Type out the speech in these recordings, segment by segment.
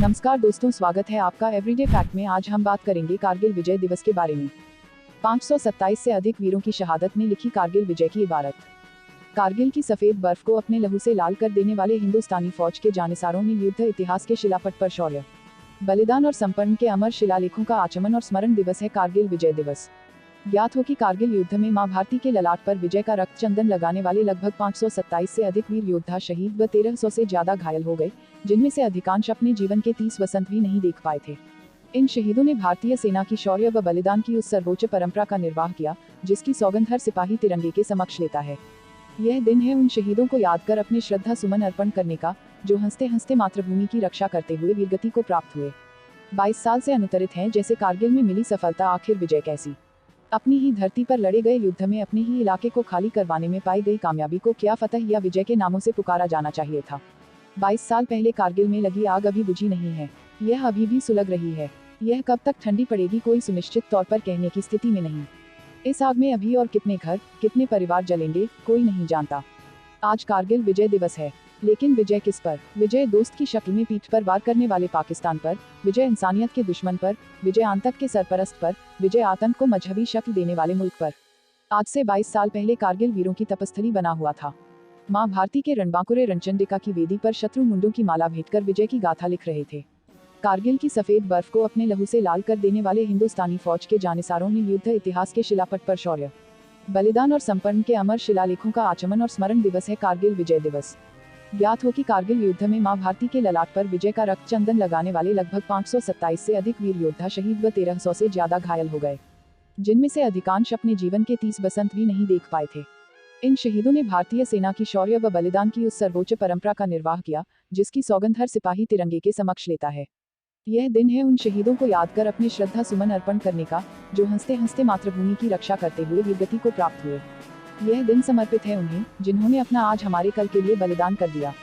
नमस्कार दोस्तों, स्वागत है आपका एवरीडे फैक्ट में। आज हम बात करेंगे कारगिल विजय दिवस के बारे में। 527 से अधिक वीरों की शहादत ने लिखी कारगिल विजय की इबारत। कारगिल की सफेद बर्फ को अपने लहू से लाल कर देने वाले हिंदुस्तानी फौज के जानिसारों ने युद्ध इतिहास के शिलापट पर शौर्य, बलिदान और समर्पण के अमर शिलालेखों का आचमन और स्मरण दिवस है कारगिल विजय दिवस। ज्ञात हो कि कारगिल युद्ध में मां भारती के ललाट पर विजय का रक्त चंदन लगाने वाले लगभग 527 से अधिक वीर योद्धा शहीद व 1300 से ज्यादा घायल हो गए, जिनमें से अधिकांश अपने जीवन के 30 वसंत भी नहीं देख पाए थे। इन शहीदों ने भारतीय सेना की शौर्य व बलिदान की उस सर्वोच्च परंपरा का निर्वाह किया, जिसकी सौगंध हर सिपाही तिरंगे के समक्ष लेता है। यह दिन है उन शहीदों को याद कर अपने श्रद्धा सुमन अर्पण करने का, जो हंसते हंसते मातृभूमि की रक्षा करते हुए वीरगति को प्राप्त हुए। 22 साल से अनुत्तरित हैं जैसे कारगिल में मिली सफलता, आखिर विजय कैसी। अपनी ही धरती पर लड़े गए युद्ध में अपने ही इलाके को खाली करवाने में पाई गई कामयाबी को क्या फतह या विजय के नामों से पुकारा जाना चाहिए था। 22 साल पहले कारगिल में लगी आग अभी बुझी नहीं है, यह अभी भी सुलग रही है। यह कब तक ठंडी पड़ेगी कोई सुनिश्चित तौर पर कहने की स्थिति में नहीं। इस आग में अभी और कितने घर, कितने परिवार जलेंगे, कोई नहीं जानता। आज कारगिल विजय दिवस है, लेकिन विजय किस पर? विजय दोस्त की शक्ल में पीठ पर वार करने वाले पाकिस्तान पर, विजय इंसानियत के दुश्मन पर, विजय आतंक के सरपरस्त पर, विजय आतंक को मजहबी शक्ल देने वाले मुल्क पर। आज से 22 साल पहले कारगिल वीरों की तपस्थली बना हुआ था। मां भारती के रणबांकुरे रणचंडिका की वेदी पर शत्रु मुंडों की माला भेंटकर विजय की गाथा लिख रहे थे। कारगिल की सफेद बर्फ को अपने लहू से लाल कर देने वाले हिंदुस्तानी फौज के जानिसारों ने युद्ध इतिहास के शिलापट पर शौर्य, बलिदान और समर्पण के अमर शिलालेखों का आचमन और स्मरण दिवस है कारगिल विजय दिवस। ज्ञात हो कि कारगिल युद्ध में मां भारती के ललाट पर विजय का रक्त चंदन लगाने वाले लगभग 527 से अधिक वीर योद्धा शहीद व 1300 से ज्यादा घायल हो गए, जिनमें से अधिकांश अपने जीवन के 30 वसंत भी नहीं देख पाए थे। इन शहीदों ने भारतीय सेना की शौर्य व बलिदान की उस सर्वोच्च परंपरा का निर्वाह किया, जिसकी सौगंध हर सिपाही तिरंगे के समक्ष लेता है। यह दिन है उन शहीदों को याद कर अपने श्रद्धा सुमन अर्पण करने का, जो हंसते हंसते मातृभूमि की रक्षा करते हुए वीरगति को प्राप्त हुए। यह दिन समर्पित है उन्हें, जिन्होंने अपना आज हमारे कल के लिए बलिदान कर दिया।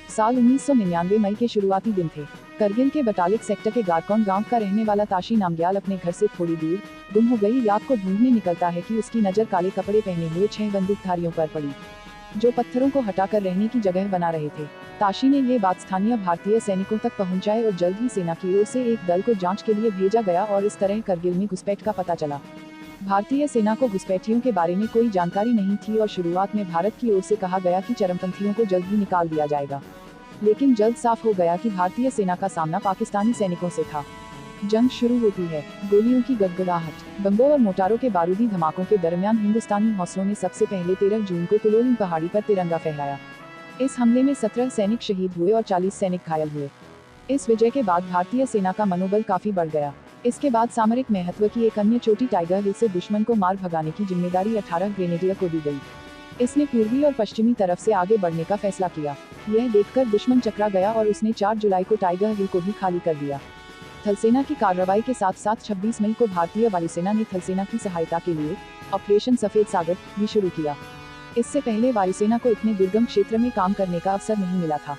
साल 1999 मई के शुरुआती दिन थे। करगिल के बटालिक सेक्टर के गारकौन गांव का रहने वाला ताशी नामग्याल अपने घर से थोड़ी दूर गुम हो गई याद को ढूंढने निकलता है कि उसकी नजर काले कपड़े पहने हुए 6 बंदूकधारियों पर पड़ी, जो पत्थरों को हटाकर रहने की जगह बना रहे थे। ताशी ने ये बात स्थानीय भारतीय सैनिकों तक पहुंचाई और जल्द ही सेना की ओर से एक दल को जांच के लिए भेजा गया और इस तरह करगिल में घुसपैठ का पता चला। भारतीय सेना को घुसपैठियों के बारे में कोई जानकारी नहीं थी और शुरुआत में भारत की ओर से कहा गया कि चरमपंथियों को जल्द ही निकाल दिया जाएगा, लेकिन जल्द साफ हो गया कि भारतीय सेना का सामना पाकिस्तानी सैनिकों से था। जंग शुरू होती है। गोलियों की गड़गड़ाहट, बम्बों और मोटारों के बारूदी धमाकों के दरमियान हिंदुस्तानी हौसलों ने सबसे पहले 13 जून को तुलोलिंग पहाड़ी पर तिरंगा फहराया। इस हमले में 17 सैनिक शहीद हुए और 40 सैनिक घायल हुए। इस विजय के बाद भारतीय सेना का मनोबल काफी बढ़ गया। इसके बाद सामरिक महत्व की एक अन्य चोटी टाइगर हिल से दुश्मन को मार भगाने की जिम्मेदारी 18 ग्रेनेडियर को दी गई। इसने पूर्वी और पश्चिमी तरफ से आगे बढ़ने का फैसला किया। यह देखकर दुश्मन चकरा गया और उसने 4 जुलाई को टाइगर हिल को भी खाली कर दिया। थलसेना की कार्रवाई के साथ साथ 26 मई को भारतीय वायुसेना ने थलसेना की सहायता के लिए ऑपरेशन सफेद सागर भी शुरू किया। इससे पहले वायुसेना को इतने दुर्गम क्षेत्र में काम करने का अवसर नहीं मिला था।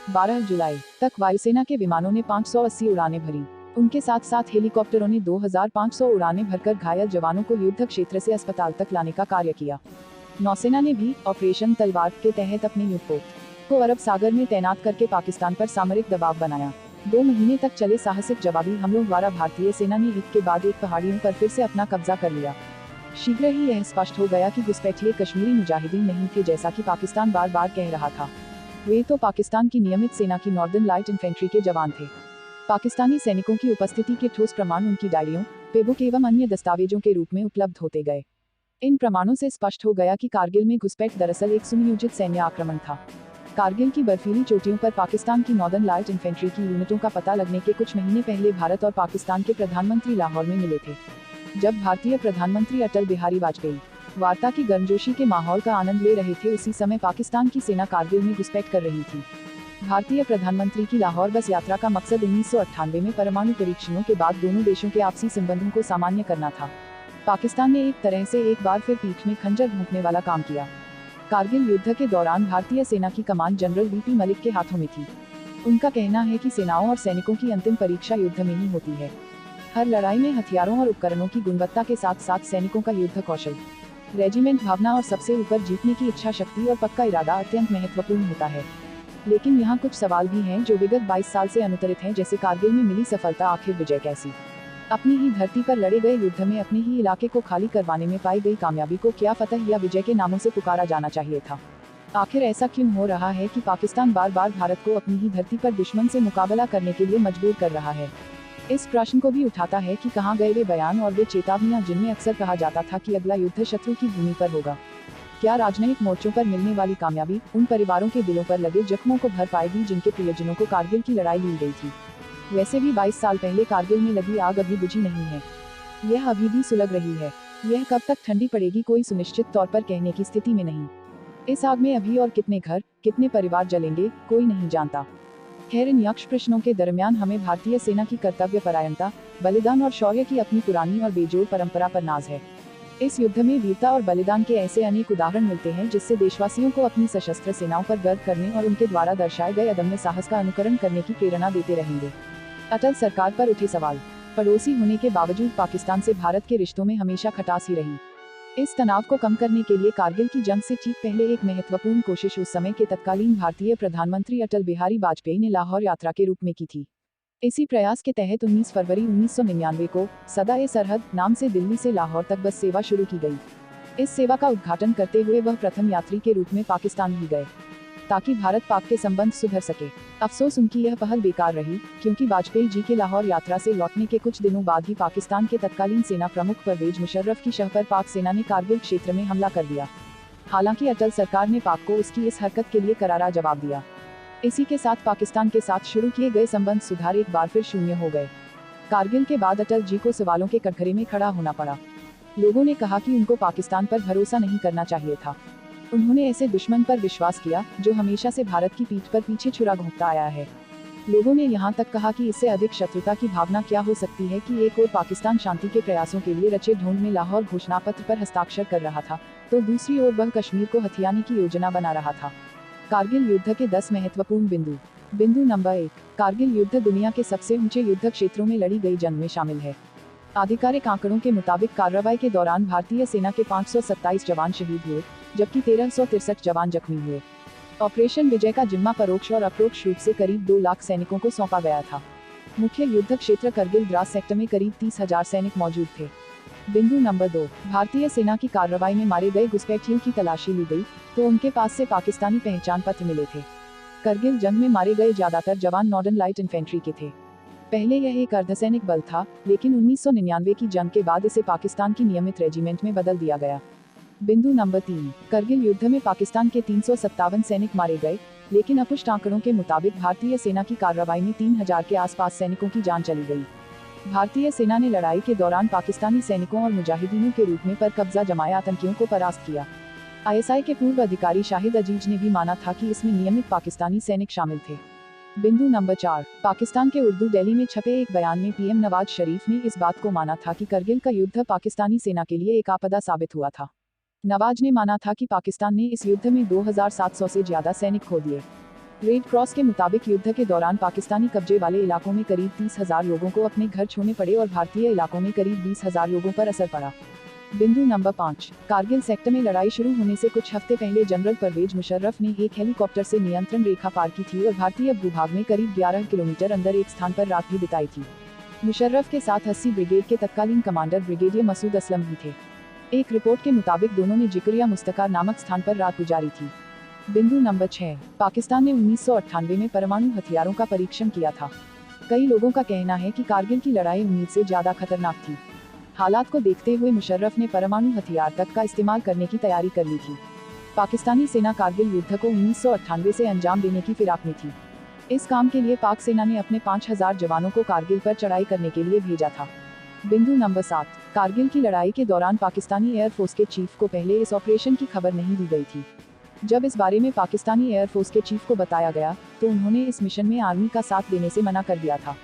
12 जुलाई तक वायुसेना के विमानों ने 580 उड़ानें भरी। उनके साथ साथ हेलीकॉप्टरों ने 2500 उड़ानें भरकर घायल जवानों को युद्ध क्षेत्र से अस्पताल तक लाने का कार्य किया। नौसेना ने भी ऑपरेशन तलवार के तहत अपने युद्धपोत को अरब सागर में तैनात करके पाकिस्तान पर सामरिक दबाव बनाया। 2 महीने तक चले साहसिक जवाबी हमलों द्वारा भारतीय सेना ने एक के बाद एक पहाड़ियों पर फिर से अपना कब्जा कर लिया। शीघ्र ही यह स्पष्ट हो गया कि घुसपैठिए कश्मीरी मुजाहिदीन नहीं थे जैसा कि पाकिस्तान बार बार कह रहा था। वे तो पाकिस्तान की नियमित सेना की नॉर्दर्न लाइट इन्फेंट्री के जवान थे। पाकिस्तानी सैनिकों की उपस्थिति के ठोस प्रमाण उनकी डायरियों, पेबुक एवं अन्य दस्तावेजों के रूप में उपलब्ध होते गए। इन प्रमाणों से स्पष्ट हो गया कि कारगिल में घुसपैठ दरअसल एक सुनियोजित सैन्य आक्रमण था। कारगिल की बर्फीली चोटियों पर पाकिस्तान की नॉर्दर्न लाइट इन्फेंट्री की यूनिटों का पता लगने के कुछ महीने पहले भारत और पाकिस्तान के प्रधानमंत्री लाहौर में मिले थे। जब भारतीय प्रधानमंत्री अटल बिहारी वाजपेयी वार्ता की गर्मजोशी के माहौल का आनंद ले रहे थे, उसी समय पाकिस्तान की सेना कारगिल में घुसपैठ कर रही थी। भारतीय प्रधानमंत्री की लाहौर बस यात्रा का मकसद 1998 में परमाणु परीक्षणों के बाद दोनों देशों के आपसी संबंधों को सामान्य करना था। पाकिस्तान ने एक तरह से एक बार फिर पीठ में खंजर भोंकने वाला काम किया। कारगिल युद्ध के दौरान भारतीय सेना की कमान जनरल वीपी मलिक के हाथों में थी। उनका कहना है कि सेनाओं और सैनिकों की अंतिम परीक्षा युद्ध में ही होती है। हर लड़ाई में हथियारों और उपकरणों की गुणवत्ता के साथ साथ सैनिकों का युद्ध कौशल, रेजिमेंट भावना और सबसे ऊपर जीतने की इच्छा शक्ति और पक्का इरादा अत्यंत महत्वपूर्ण होता है। लेकिन यहाँ कुछ सवाल भी हैं जो विगत 22 साल से अनुत्तरित हैं, जैसे कारगिल में मिली सफलता आखिर विजय कैसी? अपनी ही धरती पर लड़े गए युद्ध में अपने ही इलाके को खाली करवाने में पाई गई कामयाबी को क्या फतह या विजय के नामों से पुकारा जाना चाहिए था? आखिर ऐसा क्यों हो रहा है कि पाकिस्तान बार बार भारत को अपनी ही धरती पर दुश्मन से मुकाबला करने के लिए मजबूर कर रहा है? इस प्रश्न को भी उठाता है कि कहाँ गए वे बयान और वे चेतावनियां जिनमें अक्सर कहा जाता था कि अगला युद्ध शत्रु की भूमि पर होगा। क्या राजनयिक मोर्चों पर मिलने वाली कामयाबी उन परिवारों के दिलों पर लगे जख्मों को भर पाएगी जिनके प्रियजनों को कारगिल की लड़ाई ली गई थी? वैसे भी 22 साल पहले कारगिल में लगी आग अभी बुझी नहीं है, यह अभी भी सुलग रही है। यह कब तक ठंडी पड़ेगी कोई सुनिश्चित तौर पर कहने की स्थिति में नहीं। इस आग में अभी और कितने घर, कितने परिवार जलेंगे, कोई नहीं जानता। खैर, इन यक्ष प्रश्नों के दरमियान हमें भारतीय सेना की कर्तव्य परायणता, बलिदान और शौर्य की अपनी पुरानी और बेजोड़ परंपरा पर नाज है। इस युद्ध में वीरता और बलिदान के ऐसे अनेक उदाहरण मिलते हैं जिससे देशवासियों को अपनी सशस्त्र सेनाओं पर गर्व करने और उनके द्वारा दर्शाए गए अदम्य साहस का अनुकरण करने की प्रेरणा देते रहेंगे। अटल सरकार पर उठे सवाल। पड़ोसी होने के बावजूद पाकिस्तान से भारत के रिश्तों में हमेशा खटास ही रही। इस तनाव को कम करने के लिए कारगिल की जंग से ठीक पहले एक महत्वपूर्ण कोशिश उस समय के तत्कालीन भारतीय प्रधानमंत्री अटल बिहारी वाजपेयी ने लाहौर यात्रा के रूप में की थी। इसी प्रयास के तहत 19 फरवरी 1999 को सदा-ए-सरहद नाम से दिल्ली से लाहौर तक बस सेवा शुरू की गई। इस सेवा का उद्घाटन करते हुए वह प्रथम यात्री के रूप में पाकिस्तान भी गए, ताकि भारत पाक के संबंध सुधर सके। अफसोस उनकी यह पहल बेकार रही, क्योंकि वाजपेयी जी के लाहौर यात्रा से लौटने के कुछ दिनों बाद ही पाकिस्तान के तत्कालीन सेना प्रमुख परवेज मुशर्रफ की शह पर पाक सेना ने कारगिल क्षेत्र में हमला कर दिया। हालांकि अटल सरकार ने पाक को उसकी इस हरकत के लिए करारा जवाब दिया। इसी के साथ पाकिस्तान के साथ शुरू किए गए संबंध सुधार एक बार फिर शून्य हो गए। कारगिल के बाद अटल जी को सवालों के कटघरे में खड़ा होना पड़ा। लोगों ने कहा कि उनको पाकिस्तान पर भरोसा नहीं करना चाहिए था। उन्होंने ऐसे दुश्मन पर विश्वास किया जो हमेशा से भारत की पीठ पर पीछे छुरा घोंपता आया है। लोगों ने यहाँ तक कहा कि इससे अधिक शत्रुता की भावना क्या हो सकती है कि एक और पाकिस्तान शांति के प्रयासों के लिए रचे ढोंग में लाहौर घोषणा पत्र पर हस्ताक्षर कर रहा था, तो दूसरी ओर वह कश्मीर को हथियाने की योजना बना रहा था। कारगिल युद्ध के 10 महत्वपूर्ण बिंदु। बिंदु नंबर 1, कारगिल युद्ध दुनिया के सबसे ऊंचे युद्ध क्षेत्रों में लड़ी गई जंग में शामिल है। आधिकारिक आंकड़ों के मुताबिक कार्रवाई के दौरान भारतीय सेना के 527 जवान शहीद हुए, जबकि 1363 जवान जख्मी हुए। ऑपरेशन विजय का जिम्मा परोक्ष और अप्रोक्ष रूप से करीब 2 लाख सैनिकों को सौंपा गया था। मुख्य युद्ध क्षेत्र करगिल द्रास सेक्टर में करीब 30,000 सैनिक मौजूद थे। बिंदु नंबर 2, भारतीय सेना की कार्रवाई में मारे गए घुसपैठियों की तलाशी ली गई, तो उनके पास से पाकिस्तानी पहचान पत्र मिले थे। करगिल जंग में मारे गए ज्यादातर जवान नॉर्दर्न लाइट इन्फेंट्री के थे। पहले यह एक अर्धसैनिक बल था, लेकिन 1999 की जंग के बाद इसे पाकिस्तान की नियमित रेजिमेंट में बदल दिया गया। बिंदु नंबर 3, करगिल युद्ध में पाकिस्तान के 357 सैनिक मारे गए, लेकिन अपुष्ट आंकड़ों के मुताबिक भारतीय सेना की कार्रवाई में 3000 के आसपास सैनिकों की जान चली गई। भारतीय सेना ने लड़ाई के दौरान पाकिस्तानी सैनिकों और मुजाहिदीनों के रूप में पर कब्जा जमाए आतंकियों को परास्त किया। ISI के पूर्व अधिकारी शाहिद अजीज ने भी माना था कि इसमें नियमित पाकिस्तानी सैनिक शामिल थे। बिंदु नंबर 4, पाकिस्तान के उर्दू डेली में छपे एक बयान में पीएम नवाज शरीफ ने इस बात को माना था कि करगिल का युद्ध पाकिस्तानी सेना के लिए एक आपदा साबित हुआ था। नवाज ने माना था कि पाकिस्तान ने इस युद्ध में 2700 से ज्यादा सैनिक खो दिए। रेड क्रॉस के मुताबिक युद्ध के दौरान पाकिस्तानी कब्जे वाले इलाकों में करीब 30,000 लोगों को अपने घर छोड़ने पड़े और भारतीय इलाकों में करीब 20,000 लोगों पर असर पड़ा। बिंदु नंबर 5, कारगिल सेक्टर में लड़ाई शुरू होने से कुछ हफ्ते पहले जनरल परवेज मुशर्रफ ने एक हेलीकॉप्टर से नियंत्रण रेखा पार की थी और भारतीय भूभाग में करीब 11 किलोमीटर अंदर एक स्थान पर रात भी बिताई थी। मुशर्रफ के साथ 80 ब्रिगेड के तत्कालीन कमांडर ब्रिगेडियर मसूद असलम भी थे। एक रिपोर्ट के मुताबिक दोनों ने जिक्रिया मुस्तकार नामक स्थान पर रात गुजारी थी। बिंदु नंबर 6, पाकिस्तान ने 1998 में परमाणु हथियारों का परीक्षण किया था। कई लोगों का कहना है कि कारगिल की लड़ाई उम्मीद से ज्यादा खतरनाक थी। हालात को देखते हुए मुशर्रफ ने परमाणु हथियार तक का इस्तेमाल करने की तैयारी कर ली थी। पाकिस्तानी सेना कारगिल युद्ध को 1998 से अंजाम देने की फिराक में थी। इस काम के लिए पाक सेना ने अपने 5000 जवानों को कारगिल पर चढ़ाई करने के लिए भेजा था। बिंदु नंबर 7, कारगिल की लड़ाई के दौरान पाकिस्तानी एयरफोर्स के चीफ को पहले इस ऑपरेशन की खबर नहीं दी गई थी। जब इस बारे में पाकिस्तानी एयरफोर्स के चीफ को बताया गया, तो उन्होंने इस मिशन में आर्मी का साथ देने से मना कर दिया था।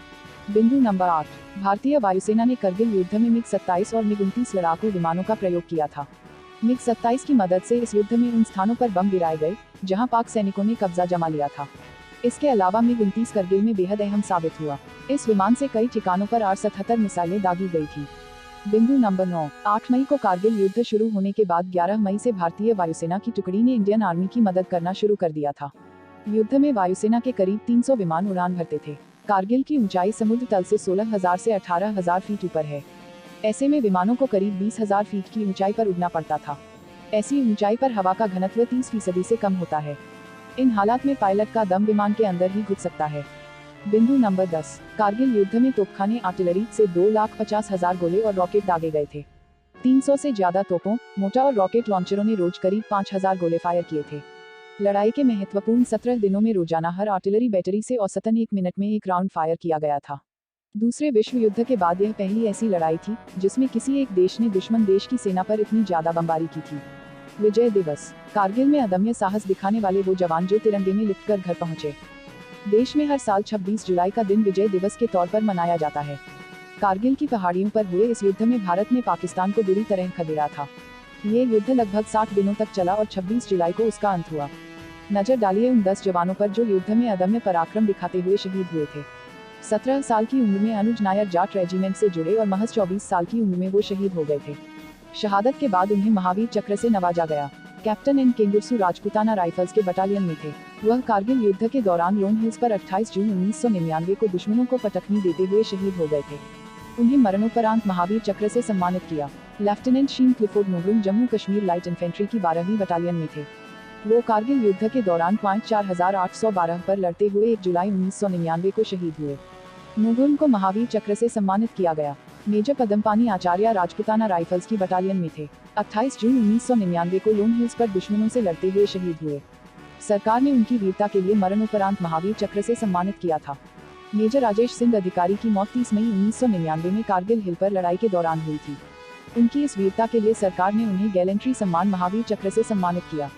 बिंदु नंबर 8, भारतीय वायुसेना ने करगिल युद्ध में MiG-27 और MiG-29 लड़ाकू विमानों का प्रयोग किया था। MiG-27 की मदद से इस युद्ध में उन स्थानों पर बम गिराए गए, जहां पाक सैनिकों ने कब्जा जमा लिया था। इसके अलावा MiG-29 करगिल में बेहद अहम साबित हुआ। इस विमान से कई ठिकानों पर R-77 मिसाइलें दागी गई थी। बिंदु नंबर 9, 8 मई को कारगिल युद्ध शुरू होने के बाद 11 मई से भारतीय वायुसेना की टुकड़ी ने इंडियन आर्मी की मदद करना शुरू कर दिया था। युद्ध में वायुसेना के करीब 300 विमान उड़ान भरते थे। कारगिल की ऊंचाई समुद्र तल से 16,000 से 18,000 फीट ऊपर है। ऐसे में विमानों को करीब 20,000 फीट की ऊंचाई पर उड़ना पड़ता था। ऐसी ऊंचाई पर हवा का घनत्व 30% से कम होता है। इन हालात में पायलट का दम विमान के अंदर ही घुस सकता है। बिंदु नंबर 10, कारगिल युद्ध में तोपखाने आर्टिलरी से 2,50,000 गोले और रॉकेट दागे गए थे। 300 से ज्यादा तोपों, मोटा और रॉकेट लॉन्चरों ने रोज करीब 5,000 गोले फायर किए थे। लड़ाई के महत्वपूर्ण 17 दिनों में रोजाना हर आर्टिलरी बैटरी से औसतन 1 मिनट में 1 राउंड फायर किया गया था। दूसरे विश्व युद्ध के बाद यह पहली ऐसी लड़ाई थी जिसमें किसी एक देश ने दुश्मन देश की सेना पर इतनी ज्यादा बमबारी की थी। विजय दिवस, कारगिल में अदम्य साहस दिखाने वाले वो जवान जो तिरंगे में लिपटकर घर पहुंचे। देश में हर साल 26 जुलाई का दिन विजय दिवस के तौर पर मनाया जाता है। कारगिल की पहाड़ियों पर हुए इस युद्ध में भारत ने पाकिस्तान को बुरी तरह खदेड़ा था। ये युद्ध लगभग 60 दिनों तक चला और 26 जुलाई को उसका अंत हुआ। नजर डालिए उन 10 जवानों पर जो युद्ध में अदम्य पराक्रम दिखाते हुए शहीद हुए थे। 17 साल की उम्र में अनुज नायर जाट रेजिमेंट से जुड़े और महज 24 साल की उम्र में वो शहीद हो गए थे। शहादत के बाद उन्हें महावीर चक्र से नवाजा गया। कैप्टन एन केंगुरसु राजपूताना राइफल्स के बटालियन में थे। वह कारगिल युद्ध के दौरान लोन हिल्स पर 28 जून 1999 को दुश्मनों को पटखनी देते हुए शहीद हो गए थे। उन्हें मरणोपरांत महावीर चक्र से सम्मानित किया। लेफ्टिनेंट शीन Clifford Nongrum Jammu Kashmir light infantry की 12वीं बटालियन में थे। वो कारगिल युद्ध के दौरान पॉइंट 4812 पर लड़ते हुए 1 जुलाई 1999 को शहीद हुए। नोगुन को महावीर चक्र से सम्मानित किया गया। मेजर पदमपानी आचार्य राजपूताना राइफल्स की बटालियन में थे। 28 जून 1999 को लोन हिल्स पर दुश्मनों से लड़ते हुए शहीद हुए। सरकार ने उनकी वीरता के लिए मरणोपरांत महावीर चक्र से सम्मानित किया था। मेजर राजेश सिंह अधिकारी की मौत 30 मई 1999 में कारगिल हिल पर लड़ाई के दौरान हुई थी। उनकी इस वीरता के लिए सरकार ने उन्हें गैलेंट्री सम्मान महावीर चक्र से सम्मानित किया।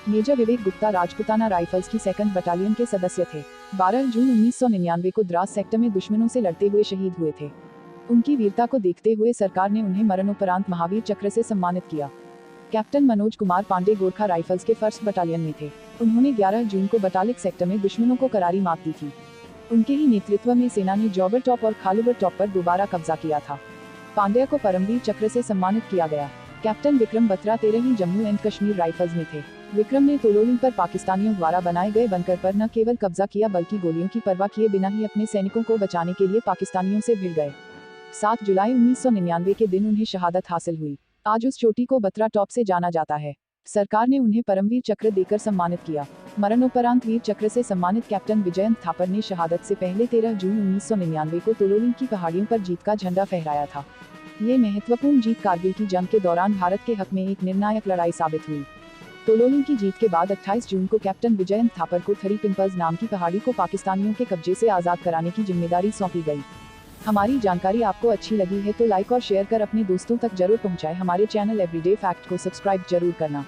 मेजर विवेक गुप्ता राजपूताना राइफल्स की 2nd बटालियन के सदस्य थे। 12 जून 1999 को द्रास सेक्टर में दुश्मनों से लड़ते हुए शहीद हुए थे। उनकी वीरता को देखते हुए सरकार ने उन्हें मरणोपरांत महावीर चक्र से सम्मानित किया। कैप्टन मनोज कुमार पांडे गोरखा राइफल्स के 1st बटालियन में थे। उन्होंने 11 जून को बटालिक सेक्टर में दुश्मनों को करारी मात दी थी। उनके ही नेतृत्व में सेना ने जॉबर टॉप और खालूबर टॉप पर दोबारा कब्जा किया था। पांड्या को परमवीर चक्र से सम्मानित किया गया। कैप्टन विक्रम बत्रा 13वीं जम्मू एंड कश्मीर राइफल्स में थे। विक्रम ने तोलोलिंग पर पाकिस्तानियों द्वारा बनाए गए बंकर पर न केवल कब्जा किया बल्कि गोलियों की परवाह किए बिना ही अपने सैनिकों को बचाने के लिए पाकिस्तानियों से भिड़ गए। 7 जुलाई 1999 के दिन उन्हें शहादत हासिल हुई। आज उस चोटी को बत्रा टॉप से जाना जाता है। सरकार ने उन्हें परमवीर चक्र देकर सम्मानित किया। मरणोपरांत वीर चक्र से सम्मानित कैप्टन विजयंत थापर ने शहादत से पहले 13 जून 1999 को तोलोलिंग की पहाड़ियों पर जीत का झंडा फहराया था। ये महत्वपूर्ण जीत कारगिल की जंग के दौरान भारत के हक में एक निर्णायक लड़ाई साबित हुई। तोलोलिंग की जीत के बाद 28 जून को कैप्टन विजयंत थापर को थरी पिंपल्स नाम की पहाड़ी को पाकिस्तानियों के कब्जे से आज़ाद कराने की जिम्मेदारी सौंपी गई। हमारी जानकारी आपको अच्छी लगी है तो लाइक और शेयर कर अपने दोस्तों तक जरूर पहुंचाएं। हमारे चैनल एवरीडे फैक्ट को सब्सक्राइब जरूर करना।